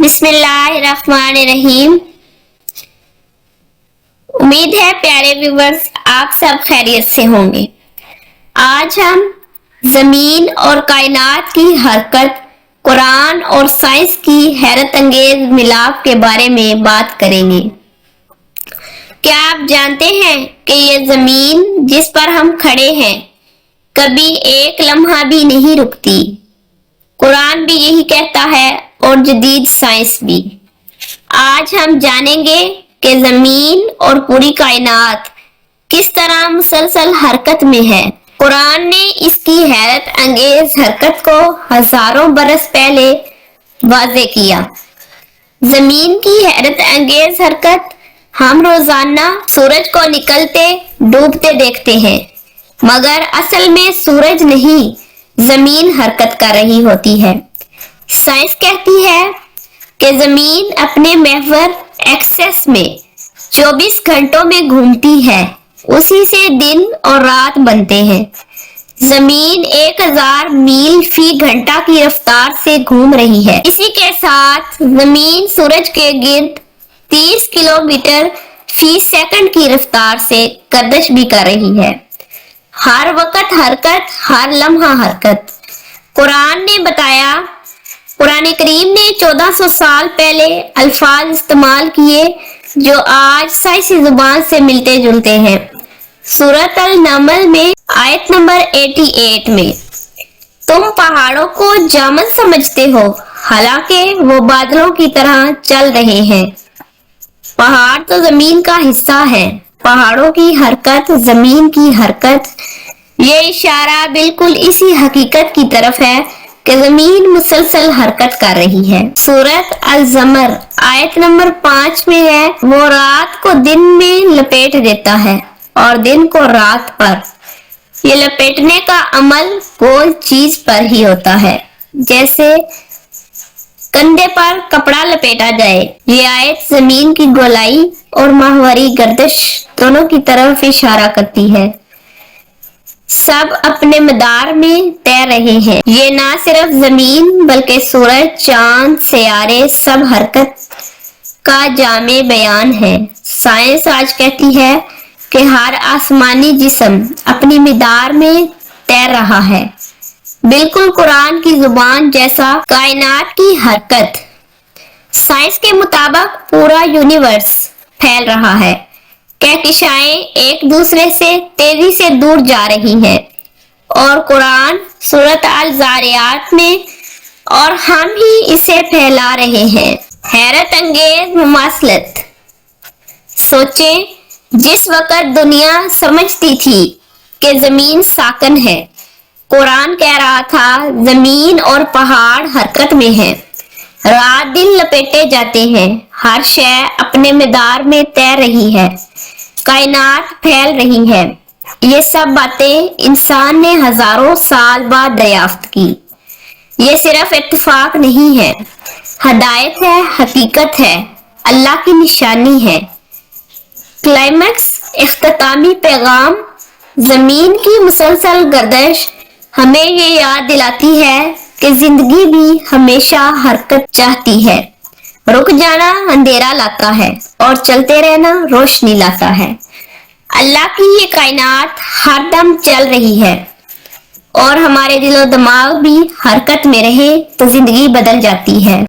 بسم اللہ الرحمن الرحیم۔ امید ہے پیارے ویورز آپ سب خیریت سے ہوں گے۔ آج ہم زمین اور کائنات کی حرکت، قرآن اور سائنس کی حیرت انگیز ملاپ کے بارے میں بات کریں گے۔ کیا آپ جانتے ہیں کہ یہ زمین جس پر ہم کھڑے ہیں کبھی ایک لمحہ بھی نہیں رکتی؟ قرآن بھی یہی کہتا ہے اور جدید سائنس بھی۔ آج ہم جانیں گے کہ زمین اور پوری کائنات کس طرح مسلسل حرکت میں ہے۔ قرآن نے اس کی حیرت انگیز حرکت کو ہزاروں برس پہلے واضح کیا۔ زمین کی حیرت انگیز حرکت ہم روزانہ سورج کو نکلتے ڈوبتے دیکھتے ہیں، مگر اصل میں سورج نہیں، زمین حرکت کر رہی ہوتی ہے۔ سائنس کہتی ہے کہ زمین اپنے محور ایکسس میں 24 گھنٹوں میں گھومتی ہے، اسی سے دن اور رات بنتے ہیں۔ زمین 1000 میل فی گھنٹہ کی رفتار سے گھوم رہی ہے۔ اسی کے ساتھ زمین سورج کے گرد 30 کلومیٹر فی سیکنڈ کی رفتار سے گردش بھی کر رہی ہے۔ ہر وقت حرکت، ہر لمحہ حرکت۔ قرآن نے بتایا، قرآن کریم نے 1400 سال پہلے الفاظ استعمال کیے جو آج سائنسی زبان سے ملتے جلتے ہیں۔ سورۃ النمل میں آیت نمبر 88 میں، تم پہاڑوں کو جامد سمجھتے ہو حالانکہ وہ بادلوں کی طرح چل رہے ہیں۔ پہاڑ تو زمین کا حصہ ہے۔ پہاڑوں کی حرکت، زمین کی حرکت، یہ اشارہ بالکل اسی حقیقت کی طرف ہے کہ زمین مسلسل حرکت کر رہی ہے۔ سورۃ الزمر آیت نمبر 5 میں ہے، وہ رات کو دن میں لپیٹ دیتا ہے اور دن کو رات پر۔ یہ لپیٹنے کا عمل گول چیز پر ہی ہوتا ہے، جیسے کندھے پر کپڑا لپیٹا جائے۔ یہ آیت زمین کی گولائی اور ماہواری گردش دونوں کی طرف اشارہ کرتی ہے۔ سب اپنے مدار میں تیر رہے ہیں۔ یہ نہ صرف زمین بلکہ سورج، چاند، سیارے سب حرکت کا جامع بیان ہے۔ سائنس آج کہتی ہے کہ ہر آسمانی جسم اپنی مدار میں تیر رہا ہے، بالکل قرآن کی زبان جیسا۔ کائنات کی حرکت، سائنس کے مطابق پورا یونیورس پھیل رہا ہے، کہکشائیں ایک دوسرے سے تیزی سے دور جا رہی ہیں، اور قرآن سورۃ الذاریات میں، اور ہم ہی اسے پھیلا رہے ہیں۔ حیرت انگیز مماثلت۔ سوچیں، جس وقت دنیا سمجھتی تھی کہ زمین ساکن ہے، قرآن کہہ رہا تھا زمین اور پہاڑ حرکت میں ہیں، رات دن لپیٹے جاتے ہیں، ہر شے اپنے مدار میں تیر رہی ہے، کائنات پھیل رہی ہے۔ یہ سب باتیں انسان نے ہزاروں سال بعد دریافت کی۔ یہ صرف اتفاق نہیں ہے، ہدایت ہے، حقیقت ہے، اللہ کی نشانی ہے۔ کلائمیکس، اختتامی پیغام۔ زمین کی مسلسل گردش ہمیں یہ یاد دلاتی ہے کہ زندگی بھی ہمیشہ حرکت چاہتی ہے۔ رک جانا اندھیرا لاتا ہے اور چلتے رہنا روشنی لاتا ہے۔ اللہ کی یہ کائنات ہر دم چل رہی ہے، اور ہمارے دل و دماغ بھی حرکت میں رہے تو زندگی بدل جاتی ہے۔